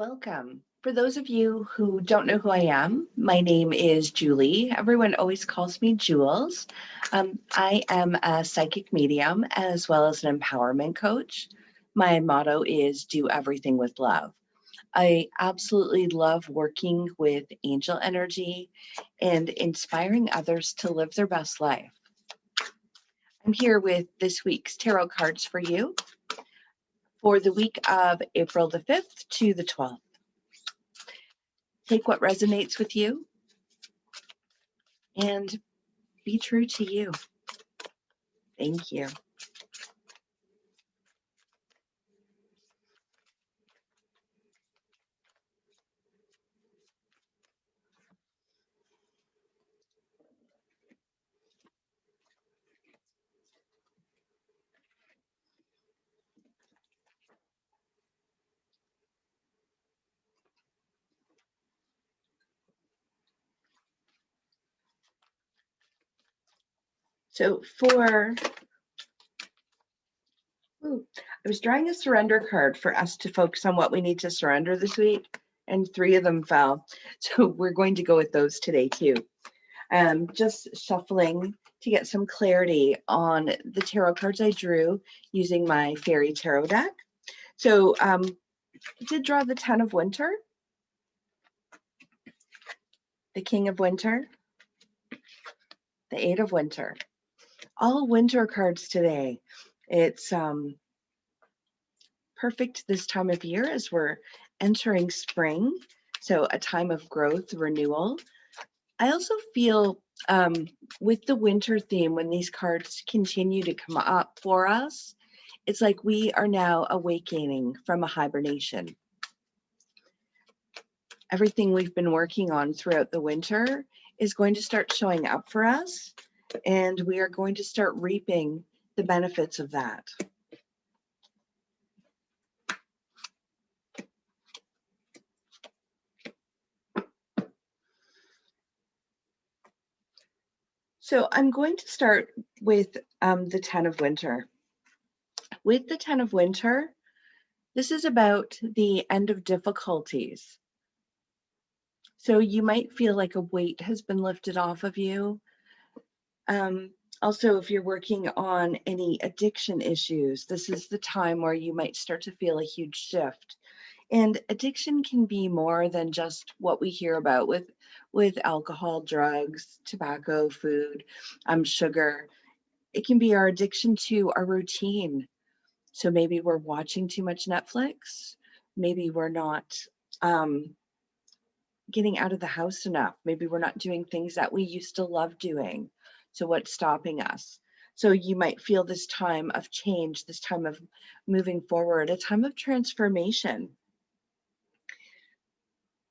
Welcome. For those of you who don't know who I am, my name is Julie. Everyone always calls me Jewelz. I am a psychic medium as well as an empowerment coach. My motto is do everything with love. I absolutely love working with angel energy and inspiring others to live their best life. I'm here with this week's tarot cards for you for the week of April the 5th to the 12th. Take what resonates with you and be true to you. Thank you. So I was drawing a surrender card for us to focus on what we need to surrender this week, and 3 of them fell. So we're going to go with those today too. Just shuffling to get some clarity on the tarot cards I drew using my fairy tarot deck. So I did draw the 10 of Winter, the King of Winter, the 8 of Winter. All winter cards today. It's perfect this time of year as we're entering spring, so a time of growth, renewal. I also feel with the winter theme, when these cards continue to come up for us, it's like we are now awakening from a hibernation. Everything we've been working on throughout the winter is going to start showing up for us, and we are going to start reaping the benefits of that. So I'm going to start with the 10 of Winter. With the 10 of Winter, this is about the end of difficulties. So you might feel like a weight has been lifted off of you. Also, if you're working on any addiction issues, this is the time where you might start to feel a huge shift. And addiction can be more than just what we hear about with alcohol, drugs, tobacco, food, sugar. It can be our addiction to our routine. So maybe we're watching too much Netflix. Maybe we're not getting out of the house enough. Maybe we're not doing things that we used to love doing. So what's stopping us? So you might feel this time of change, this time of moving forward, a time of transformation.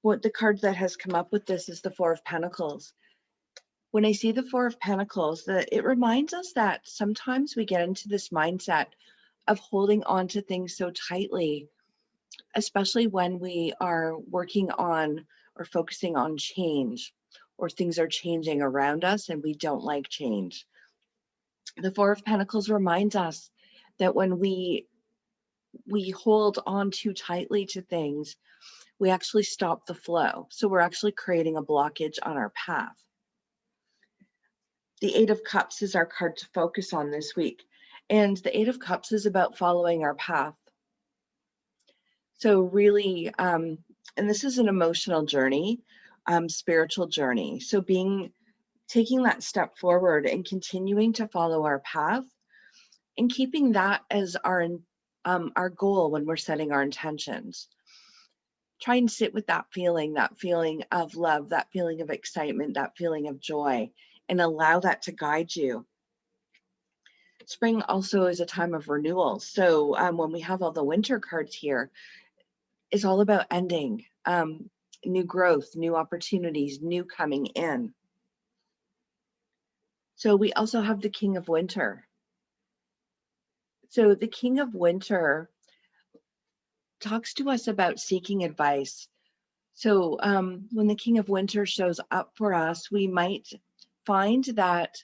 What the card that has come up with this is the Four of Pentacles. When I see the Four of Pentacles, it reminds us that sometimes we get into this mindset of holding on to things so tightly, especially when we are working on or focusing on change, or things are changing around us and we don't like change. The Four of Pentacles reminds us that when we hold on too tightly to things, we actually stop the flow. So we're actually creating a blockage on our path. The Eight of Cups is our card to focus on this week. And the Eight of Cups is about following our path. So really, and this is an emotional journey, spiritual journey. So taking that step forward and continuing to follow our path and keeping that as our goal when we're setting our intentions. Try and sit with that feeling of love, that feeling of excitement, that feeling of joy, and allow that to guide you. Spring also is a time of renewal. So when we have all the winter cards here, it's all about ending, new growth, new opportunities, new coming in. So we also have the King of Winter. So the King of Winter talks to us about seeking advice. So when the King of Winter shows up for us, we might find that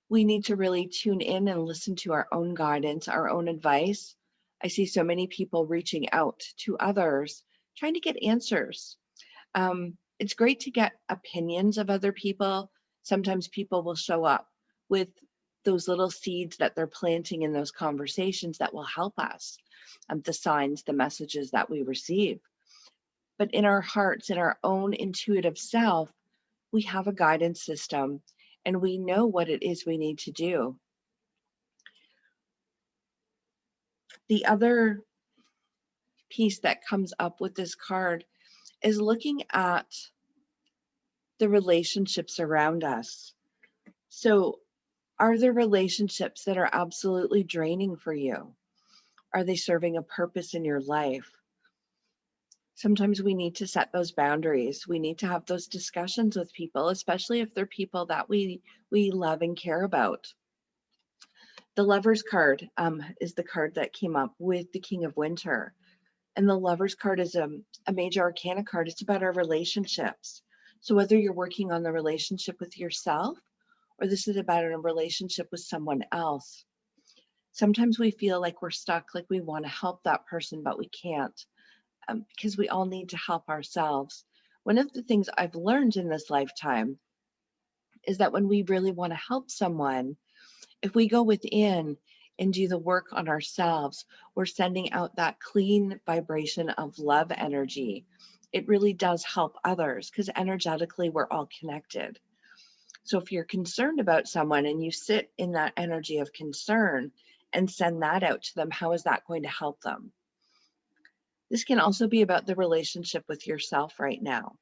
we need to really tune in and listen to our own guidance, our own advice, I see so many people reaching out to others, trying to get answers. It's great to get opinions of other people. Sometimes people will show up with those little seeds that they're planting in those conversations that will help us, the signs, the messages that we receive. But in our hearts, in our own intuitive self, we have a guidance system and we know what it is we need to do. The other piece that comes up with this card is looking at the relationships around us. So, are there relationships that are absolutely draining for you? Are they serving a purpose in your life? Sometimes we need to set those boundaries. We need to have those discussions with people, especially if they're people that we love and care about. The Lover's card is the card that came up with the King of Winter. And the Lover's card is a major arcana card. It's about our relationships. So whether you're working on the relationship with yourself or this is about a relationship with someone else, sometimes we feel like we're stuck, like we want to help that person, but we can't because we all need to help ourselves. One of the things I've learned in this lifetime is that when we really want to help someone, if we go within and do the work on ourselves, we're sending out that clean vibration of love energy. It really does help others because energetically we're all connected. So if you're concerned about someone and you sit in that energy of concern and send that out to them, how is that going to help them? This can also be about the relationship with yourself right now.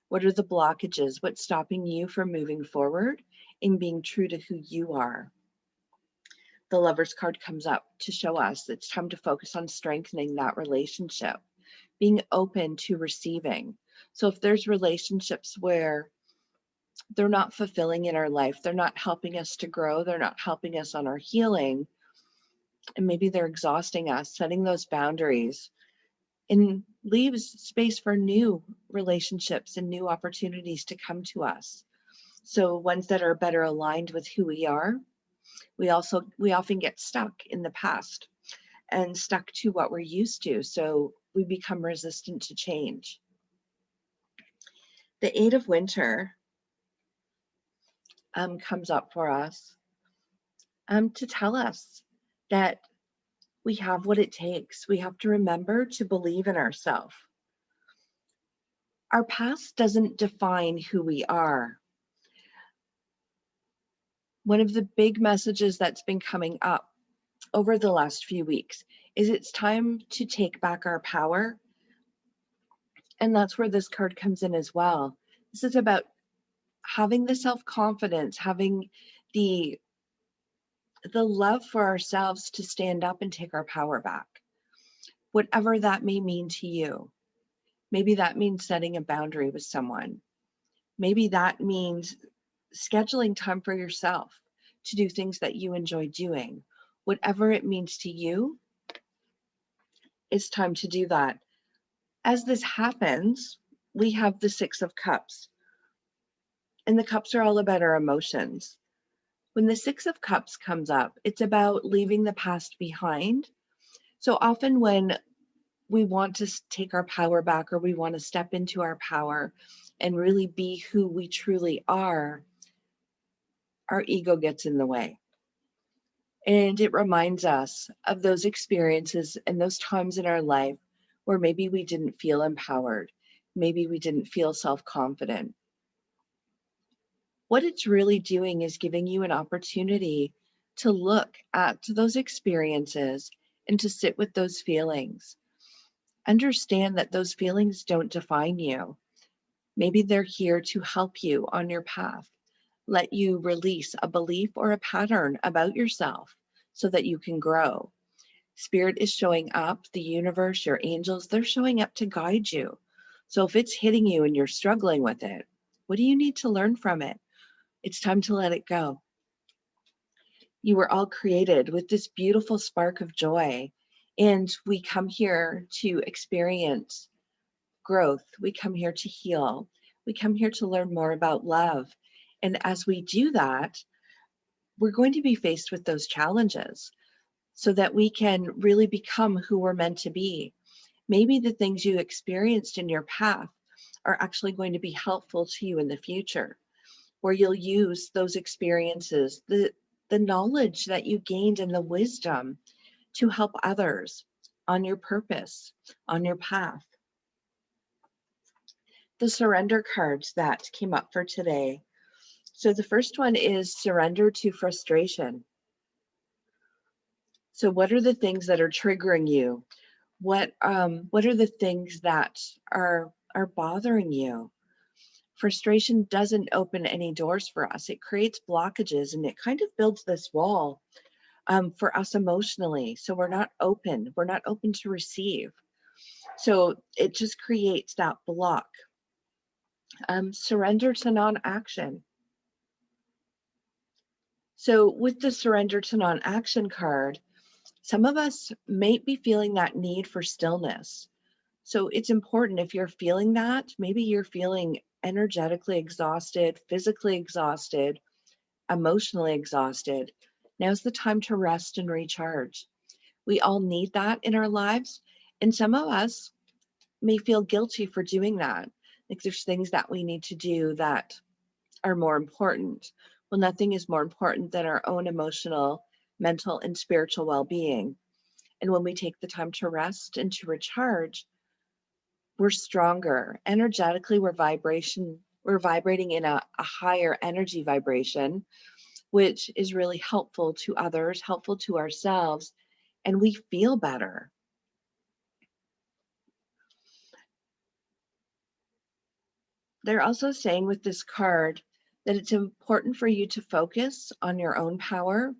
What are the blockages? What's stopping you from moving forward and being true to who you are? The Lover's card comes up to show us it's time to focus on strengthening that relationship, being open to receiving. So if there's relationships where they're not fulfilling in our life, they're not helping us to grow, they're not helping us on our healing, and maybe they're exhausting us, setting those boundaries and leaves space for new relationships and new opportunities to come to us. So ones that are better aligned with who we are. We often get stuck in the past and stuck to what we're used to. So we become resistant to change. The Eight of Winter comes up for us to tell us that we have what it takes. We have to remember to believe in ourselves. Our past doesn't define who we are. One of the big messages that's been coming up over the last few weeks is it's time to take back our power. And that's where this card comes in as well. This is about having the self-confidence, having the love for ourselves to stand up and take our power back. Whatever that may mean to you. Maybe that means setting a boundary with someone. Maybe that means scheduling time for yourself to do things that you enjoy doing. Whatever it means to you, it's time to do that. As this happens, we have the Six of Cups. And the cups are all about our emotions. When the Six of Cups comes up, it's about leaving the past behind. So often when we want to take our power back or we want to step into our power and really be who we truly are, our ego gets in the way. And it reminds us of those experiences and those times in our life where maybe we didn't feel empowered, maybe we didn't feel self-confident. What it's really doing is giving you an opportunity to look at those experiences and to sit with those feelings. Understand that those feelings don't define you. Maybe they're here to help you on your path, let you release a belief or a pattern about yourself so that you can grow. Spirit is showing up, the universe, your angels, they're showing up to guide you. So if it's hitting you and you're struggling with it, what do you need to learn from it? It's time to let it go. You were all created with this beautiful spark of joy, and we come here to experience growth. We come here to heal. We come here to learn more about love. And as we do that, we're going to be faced with those challenges. so that we can really become who we're meant to be. Maybe the things you experienced in your path are actually going to be helpful to you in the future, where you'll use those experiences, the knowledge that you gained and the wisdom to help others on your purpose, on your path. The surrender cards that came up for today. So the first one is surrender to frustration. So what are the things that are triggering you? What are the things that are bothering you? Frustration doesn't open any doors for us. It creates blockages, and it kind of builds this wall for us emotionally. So we're not open. We're not open to receive. So it just creates that block. Surrender to non-action. So with the surrender to non-action card, some of us may be feeling that need for stillness. So it's important, if you're feeling that, maybe you're feeling energetically exhausted, physically exhausted, emotionally exhausted. Now's the time to rest and recharge. We all need that in our lives. And some of us may feel guilty for doing that. Like there's things that we need to do that are more important. Well, nothing is more important than our own emotional, mental, and spiritual well-being. And when we take the time to rest and to recharge, we're stronger. Energetically, we're vibrating in a higher energy vibration, which is really helpful to others, helpful to ourselves, and we feel better. They're also saying with this card that it's important for you to focus on your own power.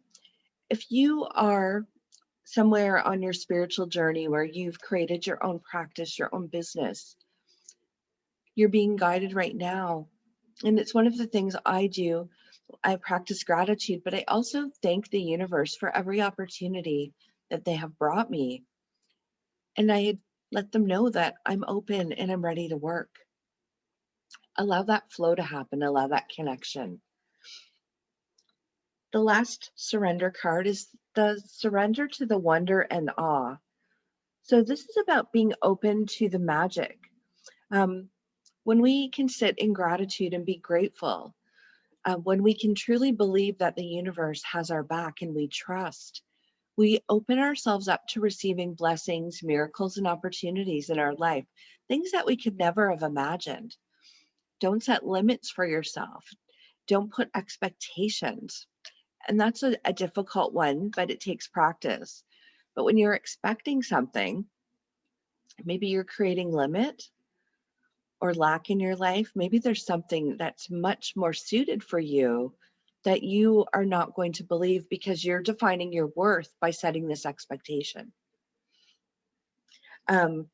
If you are somewhere on your spiritual journey where you've created your own practice, your own business, you're being guided right now. And it's one of the things I do. I practice gratitude, but I also thank the universe for every opportunity that they have brought me. And I let them know that I'm open and I'm ready to work. Allow that flow to happen, allow that connection. The last surrender card is the surrender to the wonder and awe. So this is about being open to the magic. When we can sit in gratitude and be grateful, when we can truly believe that the universe has our back and we trust, we open ourselves up to receiving blessings, miracles, and opportunities in our life, things that we could never have imagined. Don't set limits for yourself. Don't put expectations. And that's a difficult one, but it takes practice. But when you're expecting something, maybe you're creating limit or lack in your life, maybe there's something that's much more suited for you that you are not going to believe because you're defining your worth by setting this expectation. I'll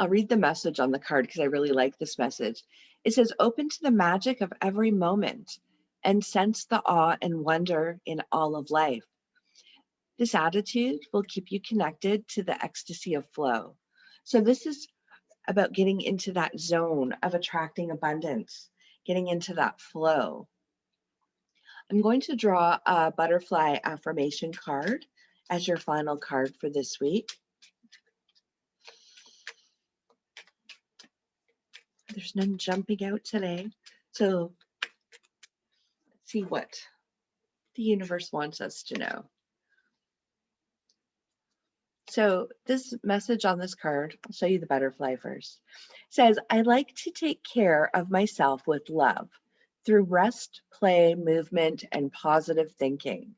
read the message on the card because I really like this message. It says, open to the magic of every moment and sense the awe and wonder in all of life. This attitude will keep you connected to the ecstasy of flow. So this is about getting into that zone of attracting abundance, getting into that flow. I'm going to draw a butterfly affirmation card as your final card for this week. There's none jumping out today. So let's see what the universe wants us to know. So this message on this card, I'll show you the butterfly first, says, I like to take care of myself with love through rest, play, movement, and positive thinking.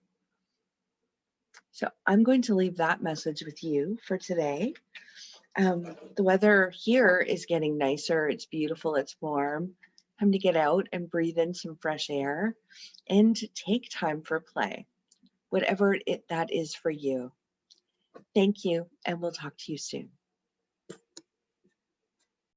So I'm going to leave that message with you for today. The weather here is getting nicer. It's beautiful. It's warm. Time to get out and breathe in some fresh air and take time for play, whatever that is for you. Thank you, and we'll talk to you soon.